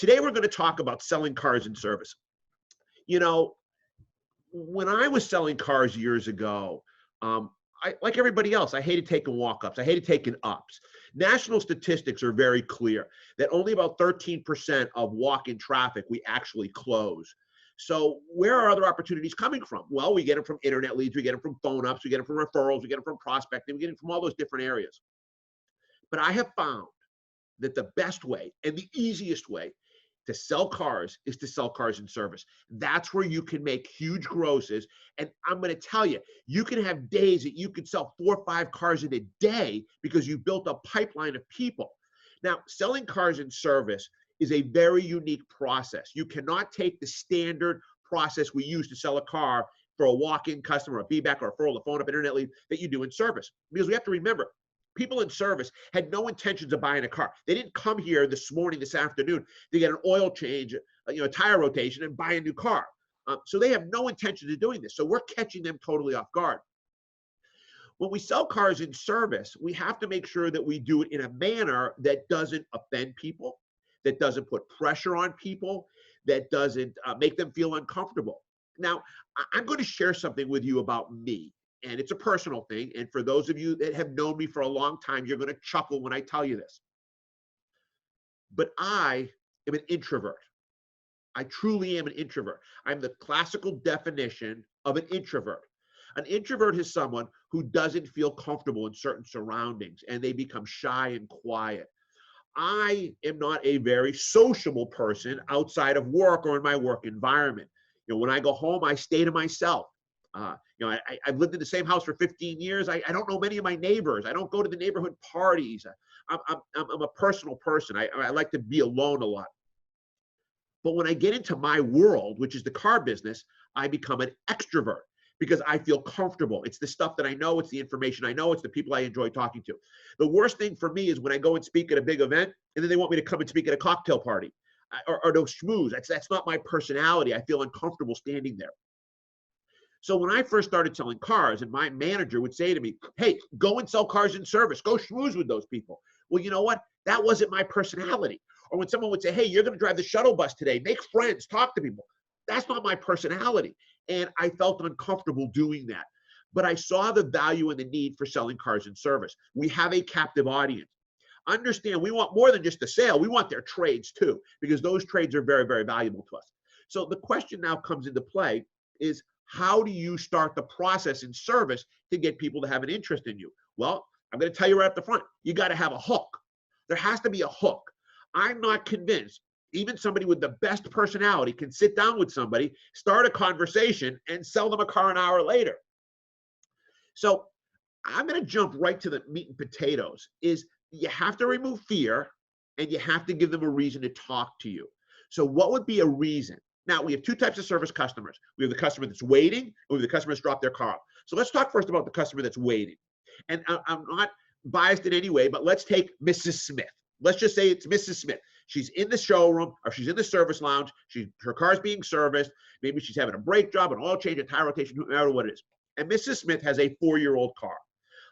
today we're going to talk about selling cars in service. You know, when I was selling cars years ago, like everybody else, I hated taking walk-ups. I hated taking ups. National statistics are very clear that only about 13% of walk-in traffic we actually close. So where are other opportunities coming from? Well, we get them from internet leads, we get them from phone ups, we get them from referrals, we get them from prospecting, we get them from all those different areas. But I have found that the best way and the easiest way to sell cars is to sell cars in service. That's where you can make huge grosses. And I'm going to tell you, you can have days that you can sell 4 or 5 cars in a day because you built a pipeline of people. Now, selling cars in service is a very unique process. You cannot take the standard process we use to sell a car for a walk-in customer, a feedback, or a referral, a phone up, internet lead that you do in service. Because we have to remember, people in service had no intentions of buying a car. They didn't come here this morning, this afternoon to get an oil change, a tire rotation, and buy a new car. So they have no intention of doing this. So we're catching them totally off guard. When we sell cars in service, we have to make sure that we do it in a manner that doesn't offend people, that doesn't put pressure on people, that doesn't make them feel uncomfortable. Now, I'm going to share something with you about me. And it's a personal thing. And for those of you that have known me for a long time, you're going to chuckle when I tell you this. But I am an introvert. I truly am an introvert. I'm the classical definition of an introvert. An introvert is someone who doesn't feel comfortable in certain surroundings and they become shy and quiet. I am not a very sociable person outside of work or in my work environment. When I go home, I stay to myself. I've lived in the same house for 15 years. I don't know many of my neighbors. I don't go to the neighborhood parties. I'm a personal person. I like to be alone a lot. But when I get into my world, which is the car business, I become an extrovert because I feel comfortable. It's the stuff that I know. It's the information I know. It's the people I enjoy talking to. The worst thing for me is when I go and speak at a big event and then they want me to come and speak at a cocktail party or to schmooze. That's not my personality. I feel uncomfortable standing there. So when I first started selling cars and my manager would say to me, hey, go and sell cars in service, go schmooze with those people. Well, you know what? That wasn't my personality. Or when someone would say, hey, you're going to drive the shuttle bus today, make friends, talk to people. That's not my personality. And I felt uncomfortable doing that. But I saw the value and the need for selling cars in service. We have a captive audience. Understand, we want more than just a sale. We want their trades too, because those trades are very, very valuable to us. So the question now comes into play is, how do you start the process in service to get people to have an interest in you? Well, I'm going to tell you right up the front, you got to have a hook. There has to be a hook. I'm not convinced even somebody with the best personality can sit down with somebody, start a conversation, and sell them a car an hour later. So I'm going to jump right to the meat and potatoes. Is you have to remove fear and you have to give them a reason to talk to you. So what would be a reason? Now, we have 2 types of service customers. We have the customer that's waiting, and we have the customer that's dropped their car off. So let's talk first about the customer that's waiting. And I'm not biased in any way, but let's take Mrs. Smith. Let's just say it's Mrs. Smith. She's in the showroom or she's in the service lounge. Her car's being serviced. Maybe she's having a brake job, an oil change, a tire rotation, no matter what it is. And Mrs. Smith has a 4-year-old car.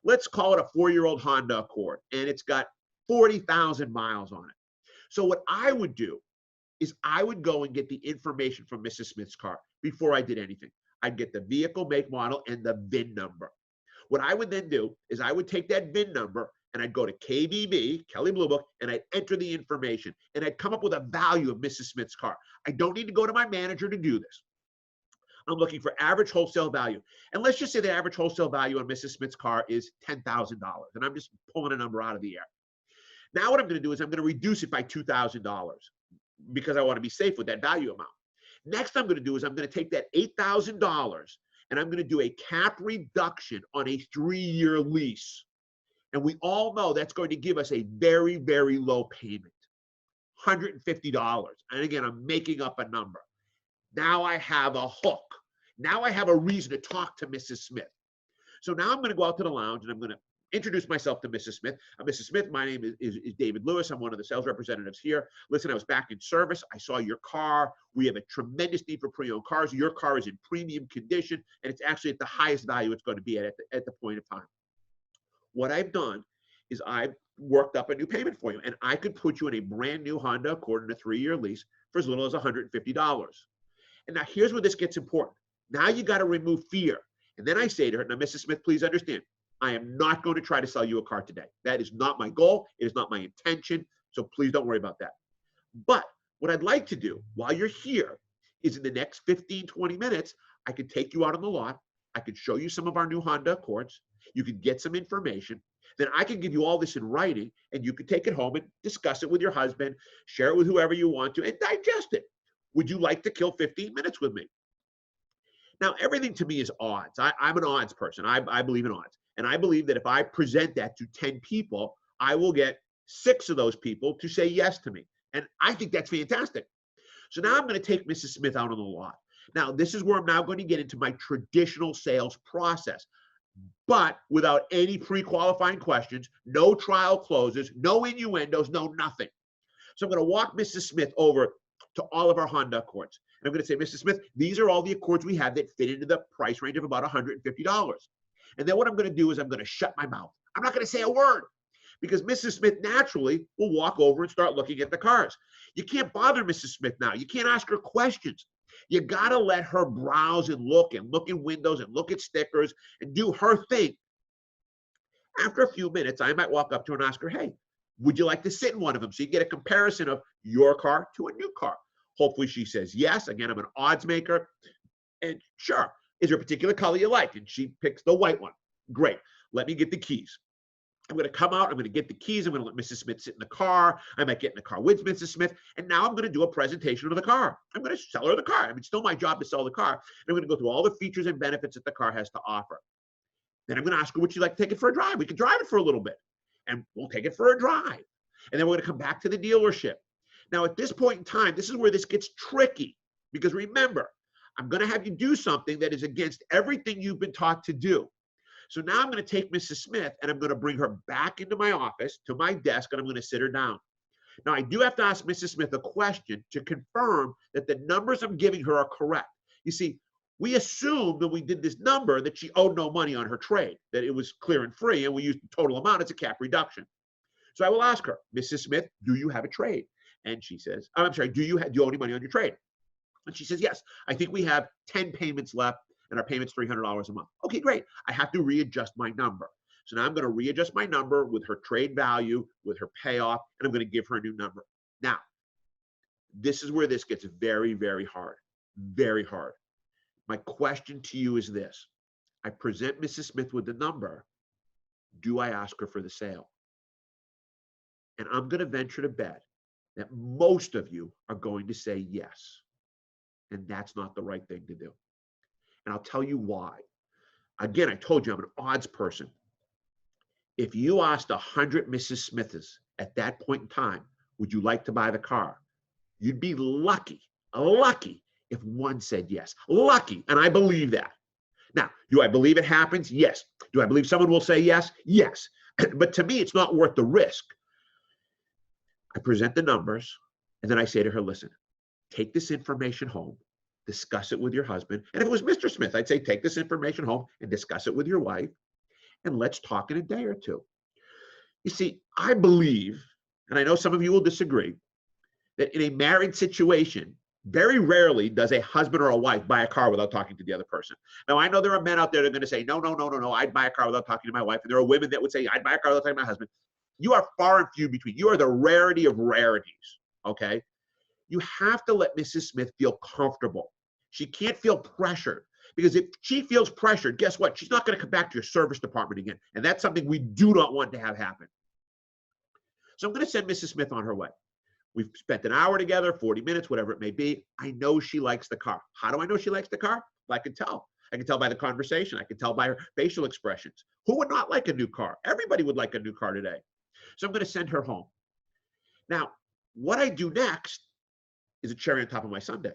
Let's call it a 4-year-old Honda Accord, and it's got 40,000 miles on it. So what I would do is I would go and get the information from Mrs. Smith's car before I did anything. I'd get the vehicle, make, model, and the VIN number. What I would then do is I would take that VIN number and I'd go to KBB, Kelley Blue Book, and I'd enter the information and I'd come up with a value of Mrs. Smith's car. I don't need to go to my manager to do this. I'm looking for average wholesale value. And let's just say the average wholesale value on Mrs. Smith's car is $10,000. And I'm just pulling a number out of the air. Now what I'm going to do is I'm going to reduce it by $2,000 because I want to be safe with that value amount. Next I'm going to do is I'm going to take that $8,000 and I'm going to do a cap reduction on a 3-year lease. And we all know that's going to give us a very, very low payment, $150. And again, I'm making up a number. Now I have a hook. Now I have a reason to talk to Mrs. Smith. So now I'm going to go out to the lounge and I'm going to introduce myself to Mrs. Smith. Mrs. Smith, my name is David Lewis. I'm one of the sales representatives here. Listen, I was back in service. I saw your car. We have a tremendous need for pre-owned cars. Your car is in premium condition, and it's actually at the highest value it's going to be at the point of time. What I've done is I worked up a new payment for you, and I could put you in a brand new Honda Accord in a 3-year lease for as little as $150. And now here's where this gets important. Now you got to remove fear. And then I say to her, now, Mrs. Smith, please understand, I am not going to try to sell you a car today. That is not my goal. It is not my intention. So please don't worry about that. But what I'd like to do while you're here is in the next 15, 20 minutes, I could take you out on the lot. I could show you some of our new Honda Accords. You could get some information. Then I can give you all this in writing, and you could take it home and discuss it with your husband, share it with whoever you want to, and digest it. Would you like to kill 15 minutes with me? Now, everything to me is odds. I'm an odds person. I believe in odds. And I believe that if I present that to 10 people, I will get 6 of those people to say yes to me. And I think that's fantastic. So now I'm going to take Mrs. Smith out on the lot. Now, this is where I'm now going to get into my traditional sales process, but without any pre-qualifying questions, no trial closes, no innuendos, no nothing. So I'm going to walk Mrs. Smith over to all of our Honda Accords. And I'm going to say, Mrs. Smith, these are all the Accords we have that fit into the price range of about $150. And then what I'm going to do is I'm going to shut my mouth. I'm not going to say a word, because Mrs. Smith naturally will walk over and start looking at the cars. You can't bother Mrs. Smith now. You can't ask her questions. You got to let her browse and look in windows and look at stickers and do her thing. After a few minutes, I might walk up to her and ask her, hey, would you like to sit in one of them? So you get a comparison of your car to a new car. Hopefully she says yes. Again, I'm an odds maker. And sure, is there a particular color you like? And she picks the white one. Great. Let me get the keys. I'm going to come out. I'm going to get the keys. I'm going to let Mrs. Smith sit in the car. I might get in the car with Mrs. Smith. And now I'm going to do a presentation of the car. I'm going to sell her the car. I mean, it's still my job to sell the car. And I'm going to go through all the features and benefits that the car has to offer. Then I'm going to ask her, would you like to take it for a drive? We could drive it for a little bit. And we'll take it for a drive. And then we're going to come back to the dealership. Now, at this point in time, this is where this gets tricky. Because remember, I'm going to have you do something that is against everything you've been taught to do. So now I'm going to take Mrs. Smith and I'm going to bring her back into my office to my desk, and I'm going to sit her down. Now, I do have to ask Mrs. Smith a question to confirm that the numbers I'm giving her are correct. You see, we assumed when we did this number that she owed no money on her trade, that it was clear and free, and we used the total amount as a cap reduction. So I will ask her, Mrs. Smith, do you have a trade? And she says, I'm sorry, do you owe any money on your trade? And she says, yes, I think we have 10 payments left, and our payment's $300 a month. Okay, great. I have to readjust my number. So now I'm going to readjust my number with her trade value, with her payoff, and I'm going to give her a new number. Now, this is where this gets very, very hard. Very hard. My question to you is this. I present Mrs. Smith with the number. Do I ask her for the sale? And I'm going to venture to bet that most of you are going to say yes. And that's not the right thing to do. And I'll tell you why. Again, I told you I'm an odds person. If you asked 100 Mrs. Smiths at that point in time, would you like to buy the car? You'd be lucky if one said yes. Lucky, and I believe that. Now, do I believe it happens? Yes. Do I believe someone will say yes? Yes. But to me, it's not worth the risk. I present the numbers, and then I say to her, listen, take this information home, discuss it with your husband. And if it was Mr. Smith, I'd say, take this information home and discuss it with your wife, and let's talk in a day or two. You see, I believe, and I know some of you will disagree, that in a married situation, very rarely does a husband or a wife buy a car without talking to the other person. Now, I know there are men out there that are going to say, no, I'd buy a car without talking to my wife. And there are women that would say, I'd buy a car without talking to my husband. You are far and few between. You are the rarity of rarities, okay? You have to let Mrs. Smith feel comfortable. She can't feel pressured, because if she feels pressured, guess what? She's not going to come back to your service department again. And that's something we do not want to have happen. So I'm going to send Mrs. Smith on her way. We've spent an hour together, 40 minutes, whatever it may be. I know she likes the car. How do I know she likes the car? Well, I can tell. I can tell by the conversation. I can tell by her facial expressions. Who would not like a new car? Everybody would like a new car today. So I'm going to send her home. Now, what I do next is a cherry on top of my sundae.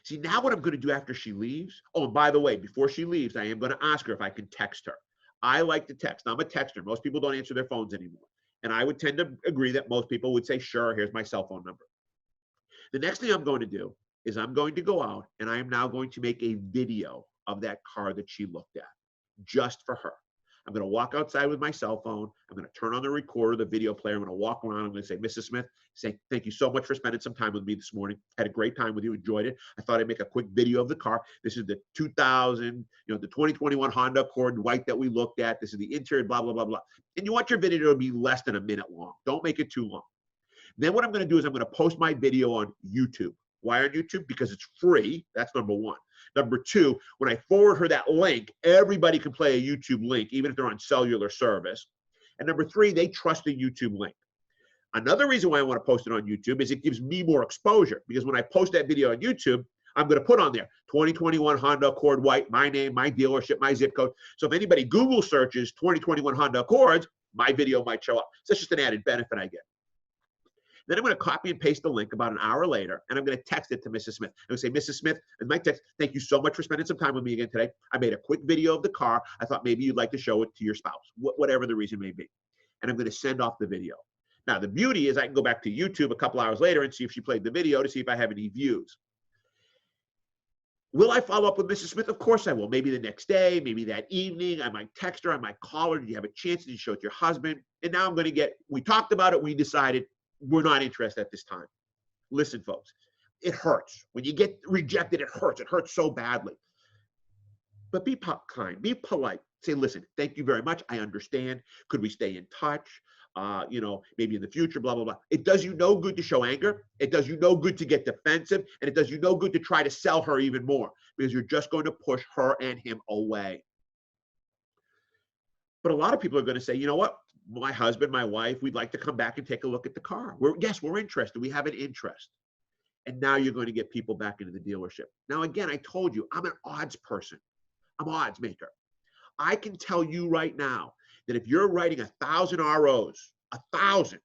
See, now what I'm going to do after she leaves, oh, and by the way, before she leaves, I am going to ask her if I can text her. I like to text. I'm a texter. Most people don't answer their phones anymore. And I would tend to agree that most people would say, sure, here's my cell phone number. The next thing I'm going to do is I'm going to go out and I am now going to make a video of that car that she looked at, just for her. I'm going to walk outside with my cell phone. I'm going to turn on the recorder, the video player. I'm going to walk around. I'm going to say, Mrs. Smith, say, thank you so much for spending some time with me this morning. Had a great time with you. Enjoyed it. I thought I'd make a quick video of the car. This is the 2021 Honda Accord in white that we looked at. This is the interior, blah, blah, blah, blah. And you want your video to be less than a minute long. Don't make it too long. Then what I'm going to do is I'm going to post my video on YouTube. Why on YouTube? Because it's free. That's number one. Number two, when I forward her that link, everybody can play a YouTube link, even if they're on cellular service. And number three, they trust the YouTube link. Another reason why I want to post it on YouTube is it gives me more exposure, because when I post that video on YouTube, I'm going to put on there 2021 Honda Accord white, my name, my dealership, my zip code. So if anybody Google searches 2021 Honda Accords, my video might show up. So that's just an added benefit I get. Then I'm going to copy and paste the link about an hour later, and I'm going to text it to Mrs. Smith. I'm going to say, Mrs. Smith, in my text, thank you so much for spending some time with me again today. I made a quick video of the car. I thought maybe you'd like to show it to your spouse, whatever the reason may be. And I'm going to send off the video. Now, the beauty is I can go back to YouTube a couple hours later and see if she played the video to see if I have any views. Will I follow up with Mrs. Smith? Of course I will. Maybe the next day, maybe that evening. I might text her. I might call her. Did you have a chance? Did you show it to your husband? And now I'm going to get, we talked about it. We decided we're not interested at this time. Listen, folks, it hurts. When you get rejected, it hurts. It hurts so badly. But be kind, be polite. Say, listen, thank you very much. I understand. Could we stay in touch? Maybe in the future, blah, blah, blah. It does you no good to show anger. It does you no good to get defensive. And it does you no good to try to sell her even more, because you're just going to push her and him away. But a lot of people are going to say, you know what? My husband, my wife, we'd like to come back and take a look at the car. Yes, we're interested. We have an interest. And now you're going to get people back into the dealership. Now, again, I told you, I'm an odds person. I'm an odds maker. I can tell you right now that if you're writing 1,000 ROs, 1,000,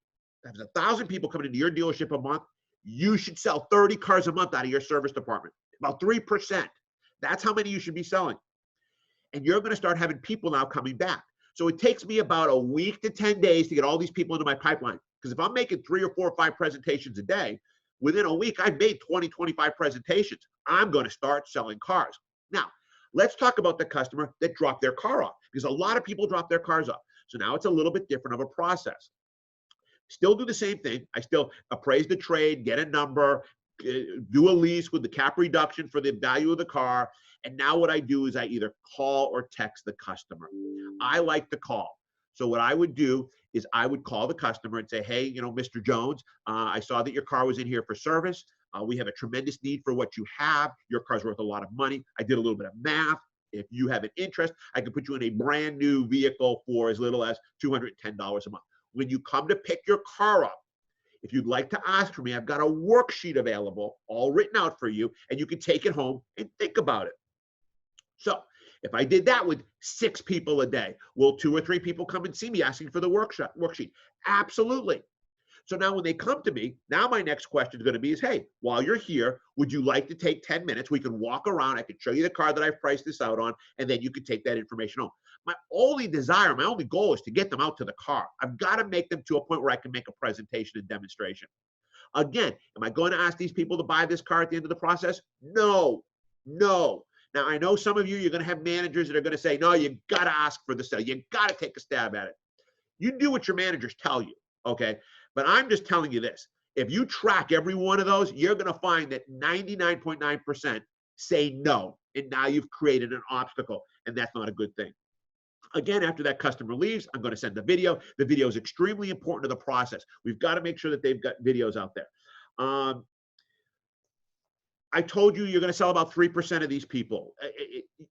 that's 1,000 people coming into your dealership a month, you should sell 30 cars a month out of your service department, about 3%. That's how many you should be selling. And you're going to start having people now coming back. So it takes me about a week to 10 days to get all these people into my pipeline. Because if I'm making 3 or 4 or 5 presentations a day, within a week, I've made 20, 25 presentations. I'm going to start selling cars. Now, let's talk about the customer that dropped their car off, because a lot of people drop their cars off. So now it's a little bit different of a process. Still do the same thing. I still appraise the trade, get a number, do a lease with the cap reduction for the value of the car. And now what I do is I either call or text the customer. I like to call. So what I would do is I would call the customer and say, hey, Mr. Jones, I saw that your car was in here for service. We have a tremendous need for what you have. Your car's worth a lot of money. I did a little bit of math. If you have an interest, I can put you in a brand new vehicle for as little as $210 a month. When you come to pick your car up, if you'd like to ask for me, I've got a worksheet available, all written out for you, and you can take it home and think about it. So if I did that with 6 people a day, will 2 or 3 people come and see me asking for the worksheet? Absolutely. So now when they come to me, now my next question is going to be hey, while you're here, would you like to take 10 minutes? We can walk around. I can show you the car that I've priced this out on, and then you can take that information home. My only goal is to get them out to the car. I've got to make them to a point where I can make a presentation and demonstration. Again, am I going to ask these people to buy this car at the end of the process? No. Now, I know some of you're going to have managers that are going to say, no, you got to ask for the sale. You got to take a stab at it. You do what your managers tell you, okay? But I'm just telling you this. If you track every one of those, you're going to find that 99.9% say no. And now you've created an obstacle, and that's not a good thing. Again, after that customer leaves, I'm going to send the video. The video is extremely important to the process. We've got to make sure that they've got videos out there. I told you you're going to sell about 3% of these people.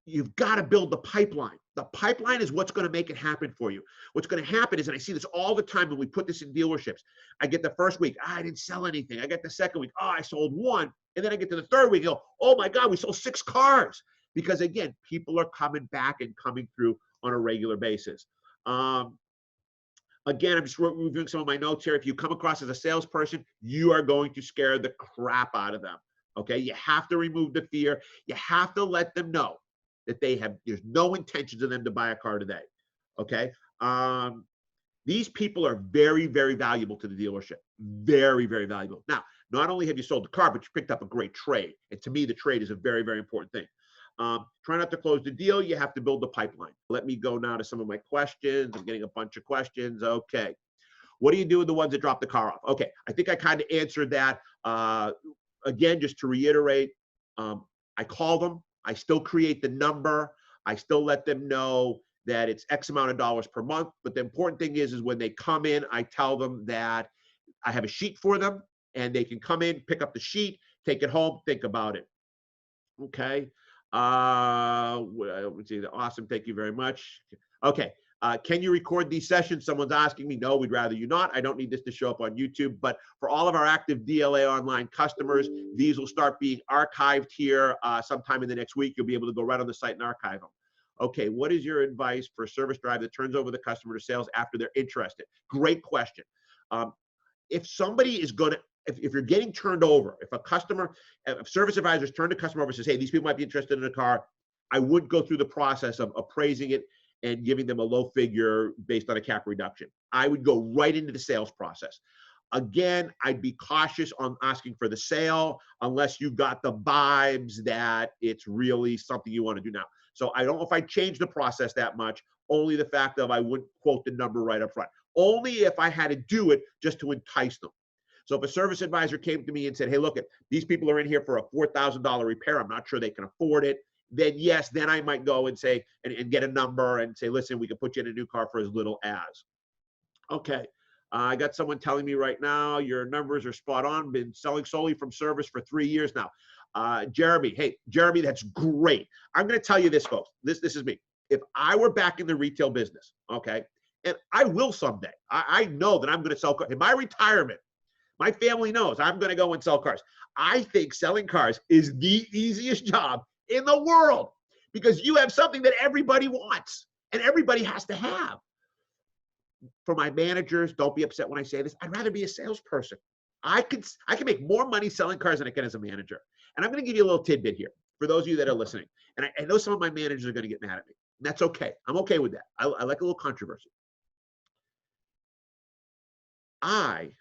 You've got to build the pipeline. The pipeline is what's going to make it happen for you. What's going to happen is, and I see this all the time when we put this in dealerships, I get the first week, I didn't sell anything. I get the second week, I sold 1. And then I get to the third week, oh my God, we sold 6 cars. Because again, people are coming back and coming through on a regular basis. Again, I'm just reviewing some of my notes here. If you come across as a salesperson, you are going to scare the crap out of them. Okay, you have to remove the fear. You have to let them know that there's no intentions of them to buy a car today. Okay, these people are very, very valuable to the dealership. Very, very valuable. Now, not only have you sold the car, but you picked up a great trade. And to me, the trade is a very, very important thing. Try not to close the deal. You have to build the pipeline. Let me go now to some of my questions. I'm getting a bunch of questions. Okay. What do you do with the ones that drop the car off? Okay. I think I kind of answered that. Again, just to reiterate, I call them. I still create the number. I still let them know that it's X amount of dollars per month. But the important thing is when they come in, I tell them that I have a sheet for them and they can come in, pick up the sheet, take it home, think about it. Okay. Let's see. Awesome. Thank you very much. Okay. Can you record these sessions? Someone's asking me. No, we'd rather you not. I don't need this to show up on YouTube. But for all of our active DLA online customers, these will start being archived here sometime in the next week. You'll be able to go right on the site and archive them. Okay, what is your advice for a service drive that turns over the customer to sales after they're interested? Great question. If somebody is going to, if you're getting turned over, if a customer, if service advisors turn the customer over and says, hey, these people might be interested in a car, I would go through the process of appraising it and giving them a low figure based on a cap reduction. I would go right into the sales process. Again, I'd be cautious on asking for the sale unless you got the vibes that it's really something you want to do now. So I don't know if I'd change the process that much, only the fact of I wouldn't quote the number right up front. Only if I had to do it just to entice them. So if a service advisor came to me and said, hey, look, these people are in here for a $4,000 repair, I'm not sure they can afford it, then yes, then I might go and say, and get a number and say, listen, we can put you in a new car for as little as. Okay. I got someone telling me right now, your numbers are spot on, been selling solely from service for 3 years now. Jeremy, hey, Jeremy, that's great. I'm going to tell you this, folks. This is me. If I were back in the retail business, okay, and I will someday, I know that I'm going to sell cars. In my retirement, my family knows I'm going to go and sell cars. I think selling cars is the easiest job in the world because you have something that everybody wants and everybody has to have. For my managers, don't be upset when I say this. I'd rather be a salesperson. I can make more money selling cars than I can as a manager. And I'm going to give you a little tidbit here for those of you that are listening. And I know some of my managers are going to get mad at me. And that's okay. I'm okay with that. I like a little controversy. I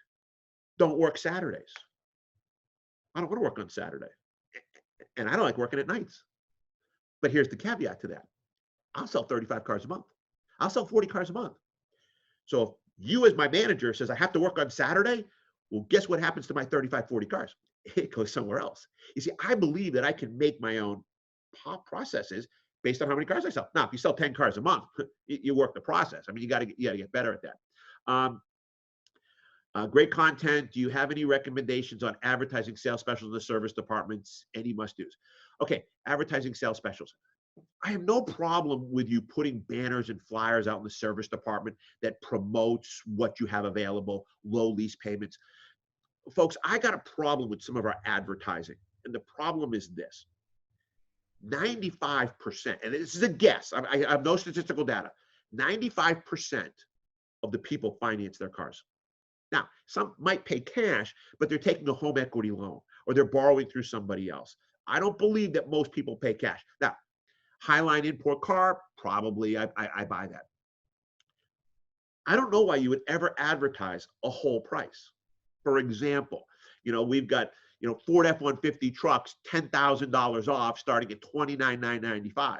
don't work Saturdays. I don't want to work on Saturday. And I don't like working at nights. But here's the caveat to that. I'll sell 35 cars a month. I'll sell 40 cars a month. So if you as my manager says I have to work on Saturday, well, guess what happens to my 35, 40 cars? It goes somewhere else. You see, I believe that I can make my own processes based on how many cars I sell. Now, if you sell 10 cars a month, you work the process. I mean, you got to get better at that. Great content. Do you have any recommendations on advertising sales specials in the service departments? Any must-dos? Okay, advertising sales specials. I have no problem with you putting banners and flyers out in the service department that promotes what you have available, low lease payments. Folks, I got a problem with some of our advertising. And the problem is this. 95%, and this is a guess, I have no statistical data, 95% of the people finance their cars. Now, some might pay cash, but they're taking a home equity loan or they're borrowing through somebody else. I don't believe that most people pay cash. Now, Highline import car, probably I buy that. I don't know why you would ever advertise a whole price. For example, we've got, Ford F-150 trucks, $10,000 off starting at $29,995.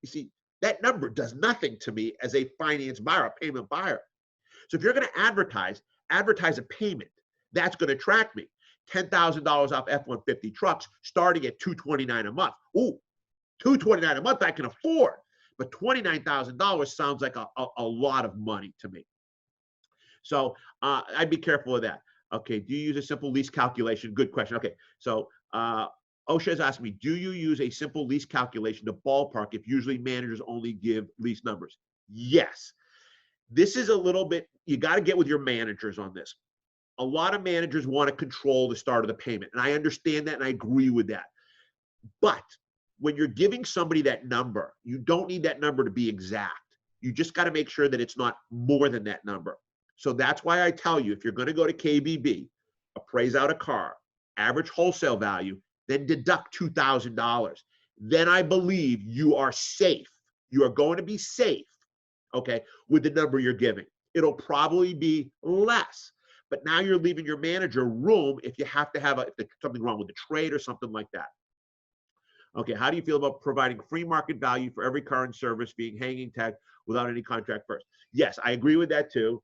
You see, that number does nothing to me as a finance buyer, a payment buyer. So if you're going to advertise a payment, that's going to attract me. $10,000 off F-150 trucks starting at $229 a month. Ooh, $229 a month I can afford, but $29,000 sounds like a lot of money to me. So I'd be careful of that. Okay, do you use a simple lease calculation? Good question. Okay, so Osha's asking me, do you use a simple lease calculation to ballpark if usually managers only give lease numbers? Yes. This is a little bit, you got to get with your managers on this. A lot of managers want to control the start of the payment, and I understand that and I agree with that. But when you're giving somebody that number, you don't need that number to be exact. You just got to make sure that it's not more than that number. So that's why I tell you, if you're going to go to KBB, appraise out a car, average wholesale value, then deduct $2,000. Then I believe you are safe. You are going to be safe, okay, with the number you're giving. It'll probably be less. But now you're leaving your manager room if you have to have if there's something wrong with the trade or something like that. Okay, how do you feel about providing free market value for every car in service being hanging tag without any contract first? Yes, I agree with that too.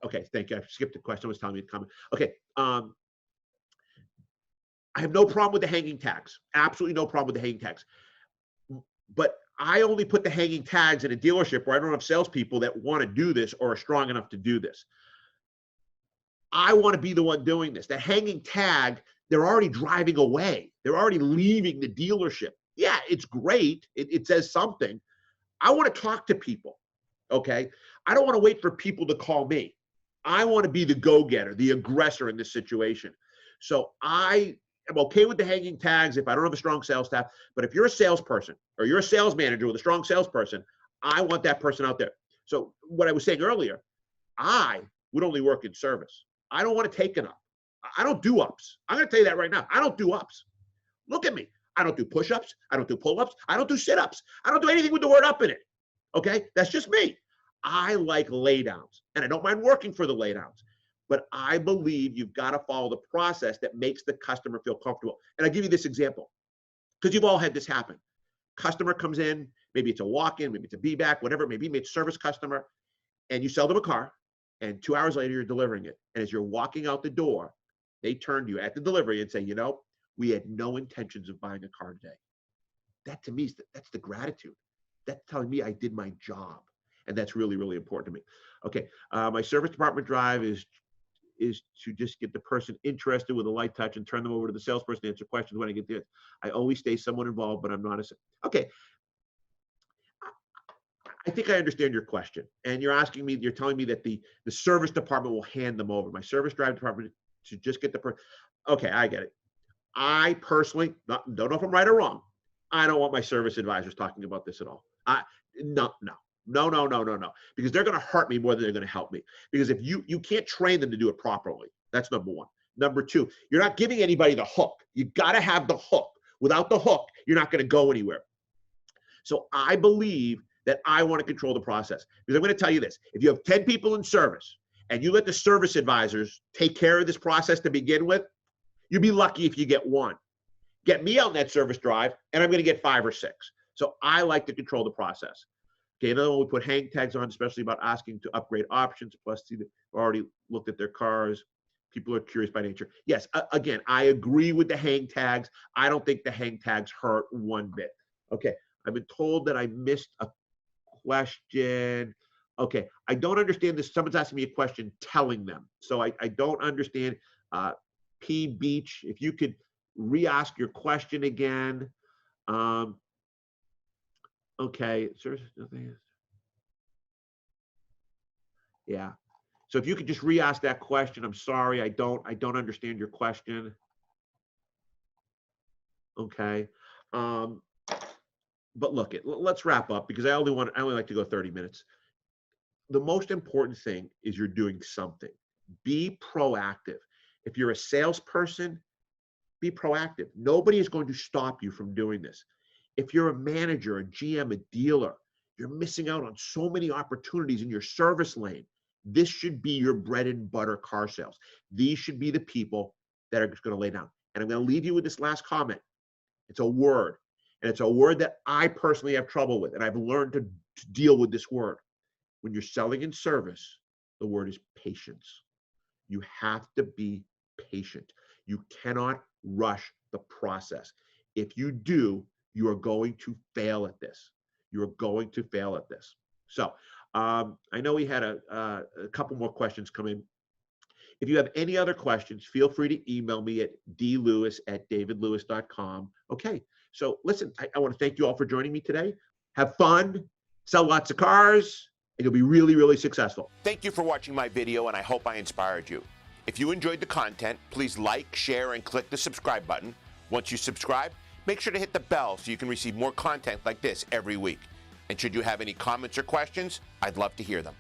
Okay, thank you. I skipped the question. I was telling me to comment. Okay, I have no problem with the hanging tags. Absolutely no problem with the hanging tags. But I only put the hanging tags in a dealership where I don't have salespeople that want to do this or are strong enough to do this. I want to be the one doing this. The hanging tag, they're already driving away. They're already leaving the dealership. Yeah, it's great. It says something. I want to talk to people. Okay. I don't want to wait for people to call me. I want to be the go-getter, the aggressor in this situation. So I am okay with the hanging tags if I don't have a strong sales staff. But if you're a salesperson or you're a sales manager with a strong salesperson, I want that person out there. So what I was saying earlier, I would only work in service. I don't want to take an up. I don't do ups. I'm going to tell you that right now. I don't do ups. Look at me. I don't do push-ups. I don't do pull-ups. I don't do sit-ups. I don't do anything with the word up in it. Okay? That's just me. I like laydowns, and I don't mind working for the laydowns. But I believe you've got to follow the process that makes the customer feel comfortable. And I'll give you this example, because you've all had this happen. Customer comes in, maybe it's a walk-in, maybe it's a be-back, whatever it may be, maybe it's a service customer, and you sell them a car, and 2 hours later, you're delivering it. And as you're walking out the door, they turn to you at the delivery and say, you know, we had no intentions of buying a car today. That to me, that's the gratitude. That's telling me I did my job. And that's really, really important to me. Okay, my service department drive is to just get the person interested with a light touch and turn them over to the salesperson to answer questions when I get there. I always stay somewhat involved, but I'm not okay. I think I understand your question. And you're asking me, you're telling me that the service department will hand them over. My service drive department to just get the person. Okay, I get it. I personally don't know if I'm right or wrong. I don't want my service advisors talking about this at all. No. Because they're going to hurt me more than they're going to help me. Because if you can't train them to do it properly, that's number one. Number two, you're not giving anybody the hook. You got to have the hook. Without the hook, you're not going to go anywhere. So I believe that I want to control the process. Because I'm going to tell you this: if you have 10 people in service and you let the service advisors take care of this process to begin with, you'll be lucky if you get one. Get me out in that service drive, and I'm going to get 5 or 6. So I like to control the process. Okay, another one we put hang tags on, especially about asking to upgrade options. Plus, see, they've already looked at their cars. People are curious by nature. Yes, again, I agree with the hang tags. I don't think the hang tags hurt one bit. Okay, I've been told that I missed a question. Okay, I don't understand this. Someone's asking me a question, telling them. So I don't understand. P Beach, if you could re-ask your question again. Okay, yeah. So if you could just re-ask that question, I'm sorry, I don't understand your question. Okay. But look, let's wrap up because I only like to go 30 minutes. The most important thing is you're doing something. Be proactive. If you're a salesperson, be proactive. Nobody is going to stop you from doing this. If you're a manager, a GM, a dealer, you're missing out on so many opportunities in your service lane. This should be your bread and butter car sales. These should be the people that are just going to lay down. And I'm going to leave you with this last comment. It's a word, and it's a word that I personally have trouble with, and I've learned to deal with this word. When you're selling in service, the word is patience. You have to be patient. You cannot rush the process. If you do, you are going to fail at this. You're going to fail at this. So I know we had a couple more questions come in. If you have any other questions, feel free to email me at dlewis@davidlewis.com. Okay, so listen, I want to thank you all for joining me today. Have fun, sell lots of cars, and you'll be really, really successful. Thank you for watching my video, and I hope I inspired you. If you enjoyed the content, please like, share, and click the subscribe button. Once you subscribe, make sure to hit the bell so you can receive more content like this every week. And should you have any comments or questions, I'd love to hear them.